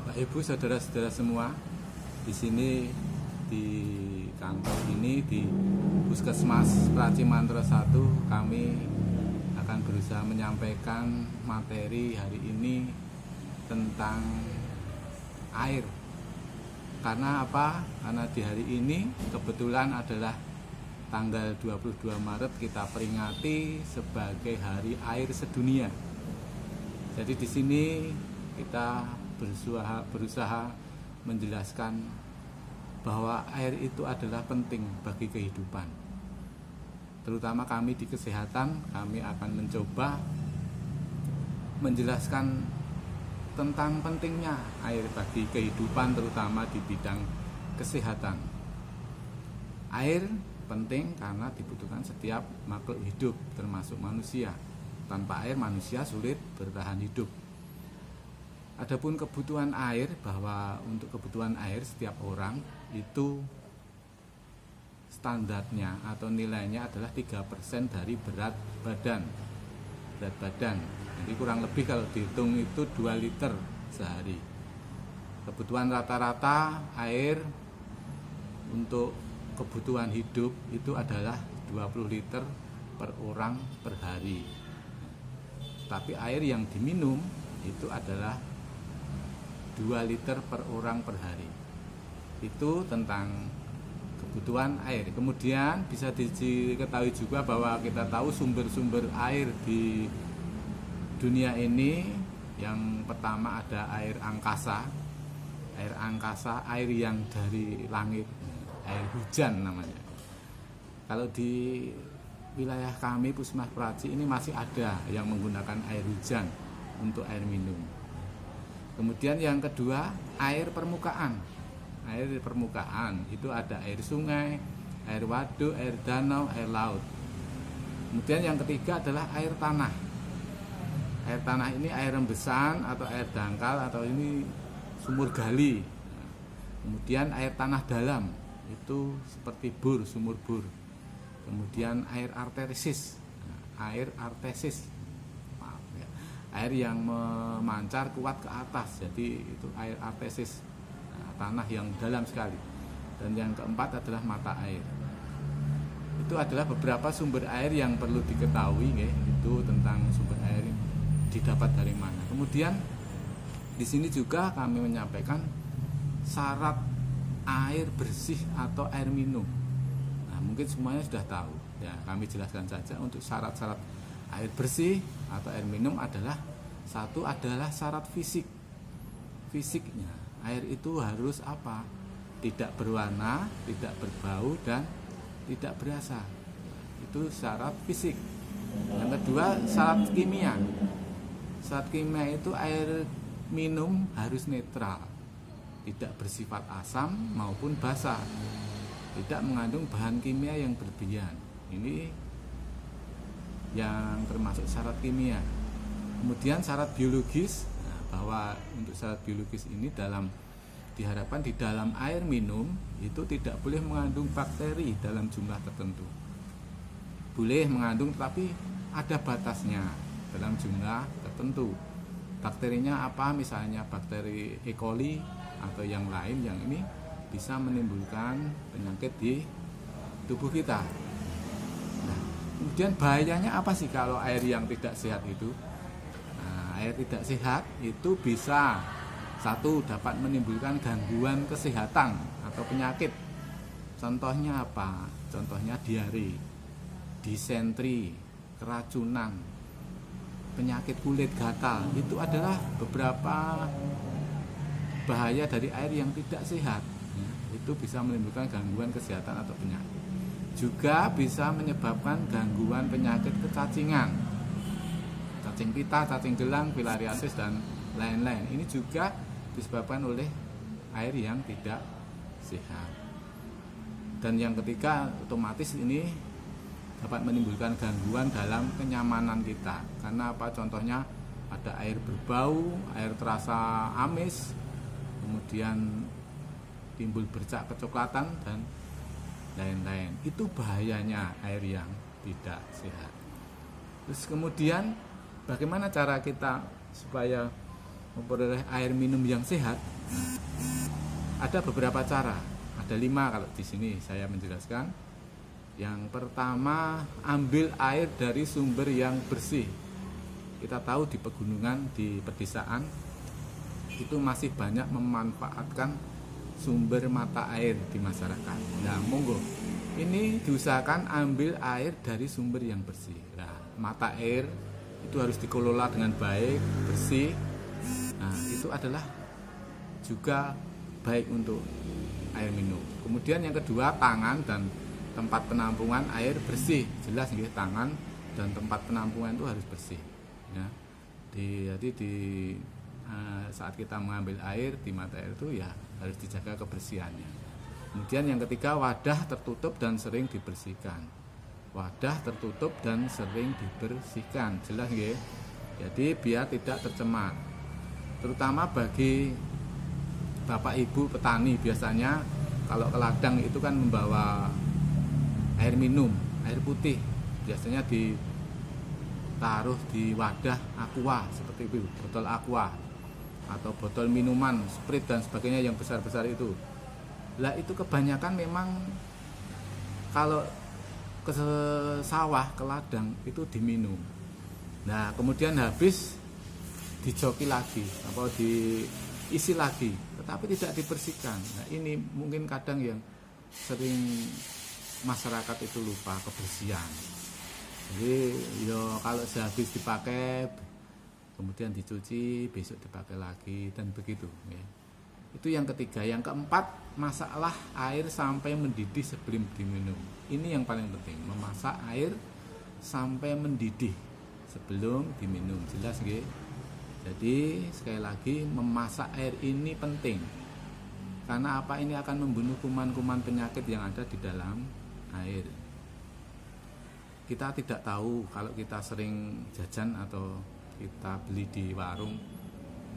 Bapak Ibu saudara-saudara semua, di sini di kantor ini di Puskesmas Praci Mantoro 1 kami akan berusaha menyampaikan materi hari ini tentang air. Karena apa? Karena di hari ini kebetulan adalah tanggal 22 Maret kita peringati sebagai Hari Air Sedunia. Jadi di sini kita berusaha menjelaskan bahwa air itu adalah penting bagi kehidupan. Terutama kami di kesehatan, kami akan mencoba menjelaskan tentang pentingnya air bagi kehidupan, terutama di bidang kesehatan. Air penting karena dibutuhkan setiap makhluk hidup, termasuk manusia. Tanpa air manusia sulit bertahan hidup. Adapun kebutuhan air, bahwa untuk kebutuhan air setiap orang itu standarnya atau nilainya adalah 3% dari berat badan. Jadi kurang lebih kalau dihitung itu 2 liter sehari. Kebutuhan rata-rata air untuk kebutuhan hidup itu adalah 20 liter per orang per hari. Tapi air yang diminum itu adalah 2 liter per orang per hari. Itu tentang kebutuhan air. Kemudian bisa diketahui juga bahwa kita tahu sumber-sumber air di dunia ini. Yang pertama ada air angkasa. Air angkasa, air yang dari langit, air hujan namanya. Kalau di wilayah kami Puskesmas Praci ini masih ada yang menggunakan air hujan untuk air minum. Kemudian yang kedua, air permukaan. Air permukaan itu ada air sungai, air waduk, air danau, air laut. Kemudian yang ketiga adalah air tanah. Air tanah ini air rembesan atau air dangkal atau ini sumur gali. Kemudian air tanah dalam itu seperti bor, sumur bor. Kemudian air artesis. Air yang memancar kuat ke atas, jadi itu air artesis, tanah yang dalam sekali. Dan yang keempat adalah mata air. Itu adalah beberapa sumber air yang perlu diketahui, itu tentang sumber air didapat dari mana. Kemudian di sini juga kami menyampaikan syarat air bersih atau air minum. Nah, mungkin semuanya sudah tahu. Ya, kami jelaskan saja untuk syarat-syarat air bersih atau air minum adalah satu adalah syarat fisiknya. Air itu harus apa? Tidak berwarna, tidak berbau, dan tidak berasa. Itu syarat fisik. Yang kedua syarat kimia. Syarat kimia itu air minum harus netral, tidak bersifat asam maupun basa, tidak mengandung bahan kimia yang berlebihan. Ini yang termasuk syarat kimia. Kemudian syarat biologis, bahwa untuk syarat biologis ini diharapkan di dalam air minum itu tidak boleh mengandung bakteri dalam jumlah tertentu. Boleh mengandung tapi ada batasnya dalam jumlah tertentu. Bakterinya apa? Misalnya bakteri E. coli atau yang lain yang ini bisa menimbulkan penyakit di tubuh kita. Kemudian bahayanya apa sih kalau air yang tidak sehat itu? Nah, air tidak sehat itu bisa satu, dapat menimbulkan gangguan kesehatan atau penyakit. Contohnya apa? Contohnya diare, disentri, keracunan, penyakit kulit gatal. Itu adalah beberapa bahaya dari air yang tidak sehat. Itu bisa menimbulkan gangguan kesehatan atau penyakit. Juga bisa menyebabkan gangguan penyakit kecacingan, cacing pita, cacing gelang, filariasis, dan lain-lain. Ini juga disebabkan oleh air yang tidak sehat. Dan yang ketiga, otomatis ini dapat menimbulkan gangguan dalam kenyamanan kita. Karena apa? Contohnya ada air berbau, air terasa amis, kemudian timbul bercak kecoklatan, dan lain-lain. Itu bahayanya air yang tidak sehat. Terus kemudian bagaimana cara kita supaya memperoleh air minum yang sehat? Ada beberapa cara, ada 5 kalau di sini saya menjelaskan. Yang pertama, ambil air dari sumber yang bersih. Kita tahu di pegunungan, di pedesaan itu masih banyak memanfaatkan sumber mata air di masyarakat. Nah, monggo ini diusahakan ambil air dari sumber yang bersih. Nah, mata air itu harus dikelola dengan baik, bersih. Nah, itu adalah juga baik untuk air minum. Kemudian yang kedua, tangan dan tempat penampungan air bersih. Jelas nggih, tangan dan tempat penampungan itu harus bersih. Ya. Jadi saat kita mengambil air di mata air itu ya harus dijaga kebersihannya. Kemudian yang ketiga, wadah tertutup dan sering dibersihkan. Wadah tertutup dan sering dibersihkan. Jelas nggih? Jadi biar tidak tercemar. Terutama bagi Bapak Ibu petani, biasanya kalau ke ladang itu kan membawa air minum, air putih, biasanya ditaruh di wadah aqua seperti itu, botol aqua atau botol minuman, Sprite dan sebagainya yang besar-besar itu. Lah itu kebanyakan memang kalau ke sawah, ke ladang itu diminum. Nah, kemudian habis dijoki lagi atau diisi lagi, tetapi tidak dibersihkan. Nah, ini mungkin kadang yang sering masyarakat itu lupa kebersihan. Jadi kalau sehabis dipakai kemudian dicuci, besok dipakai lagi dan begitu ya. Itu yang ketiga. Yang keempat, masalah air sampai mendidih sebelum diminum. Ini yang paling penting, memasak air sampai mendidih sebelum diminum. Jelas nggih? Jadi sekali lagi, memasak air ini penting. Karena apa? Ini akan membunuh kuman-kuman penyakit yang ada di dalam air. Kita tidak tahu kalau kita sering jajan atau kita beli di warung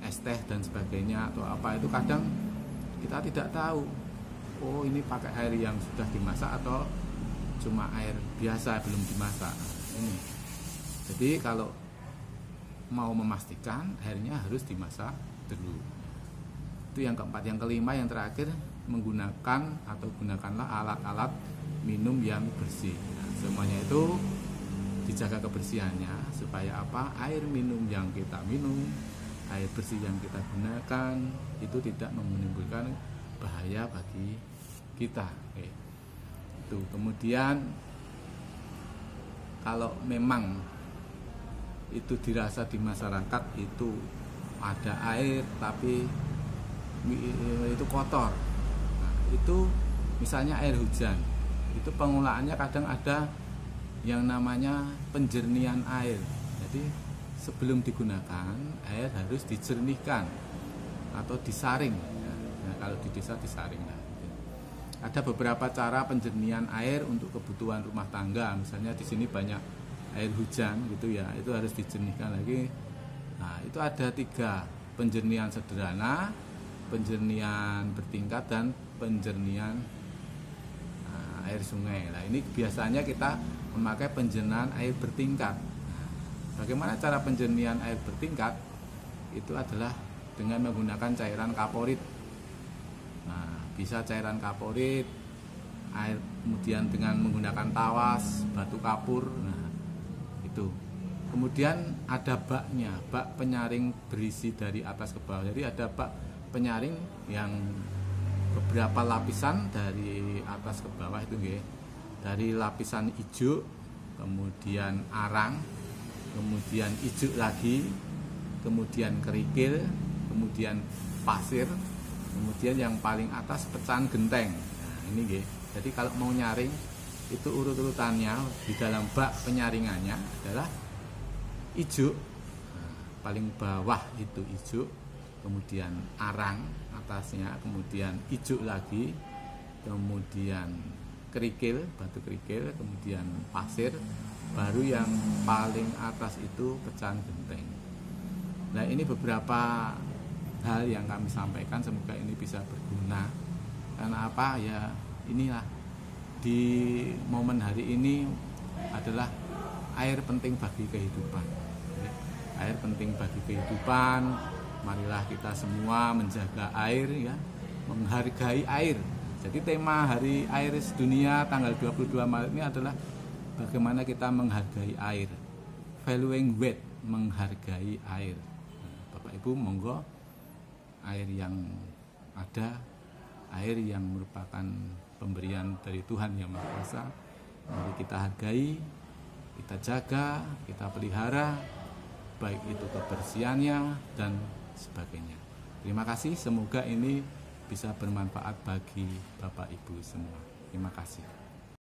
es teh dan sebagainya atau apa, itu kadang kita tidak tahu, oh ini pakai air yang sudah dimasak atau cuma air biasa belum dimasak. Ini. Jadi kalau mau memastikan, airnya harus dimasak dulu. Itu yang keempat. Yang kelima, yang terakhir, menggunakan atau gunakanlah alat-alat minum yang bersih. Nah, semuanya itu dijaga kebersihannya supaya apa? Air minum yang kita minum, air bersih yang kita gunakan itu tidak menimbulkan bahaya bagi kita. Oke. Itu. Kemudian kalau memang itu dirasa di masyarakat itu ada air tapi itu kotor, nah, itu misalnya air hujan, itu pengolahannya kadang ada yang namanya penjernihan air. Jadi sebelum digunakan, air harus dijernihkan atau disaring. Nah, kalau di desa disaring. Nah, ada beberapa cara penjernihan air untuk kebutuhan rumah tangga. Misalnya di sini banyak air hujan gitu ya, itu harus dijernihkan lagi. Nah, itu ada 3, penjernihan sederhana, penjernihan bertingkat, dan penjernihan air sungai. Nah, ini biasanya kita memakai penjernihan air bertingkat. Bagaimana cara penjernihan air bertingkat? Itu adalah dengan menggunakan cairan kaporit. Nah, bisa cairan kaporit, air, kemudian dengan menggunakan tawas, batu kapur. Nah, itu. Kemudian ada baknya, bak penyaring berisi dari atas ke bawah. Jadi ada bak penyaring yang beberapa lapisan dari atas ke bawah itu nggih. Dari lapisan hijau, kemudian arang, kemudian hijau lagi, kemudian kerikil, kemudian pasir, kemudian yang paling atas pecahan genteng. Nah, ini nggih. Jadi kalau mau nyaring itu urut-urutannya di dalam bak penyaringannya adalah hijau, paling bawah itu hijau, kemudian arang atasnya, kemudian hijau lagi, kemudian kerikil, batu kerikil, kemudian pasir, baru yang paling atas itu pecahan genteng. Nah, ini beberapa hal yang kami sampaikan, semoga ini bisa berguna. Karena apa ya, inilah di momen hari ini adalah air penting bagi kehidupan. Air penting bagi kehidupan, Marilah kita semua menjaga air ya, menghargai air. Jadi tema Hari Air Sedunia tanggal 22 Maret ini adalah bagaimana kita menghargai air. Valuing weight, menghargai air. Bapak Ibu monggo, air yang ada, air yang merupakan pemberian dari Tuhan Yang Maha Kuasa, mari kita hargai, kita jaga, kita pelihara, baik itu kebersihannya dan sebagainya. Terima kasih, semoga ini bisa bermanfaat bagi Bapak Ibu semua. Terima kasih.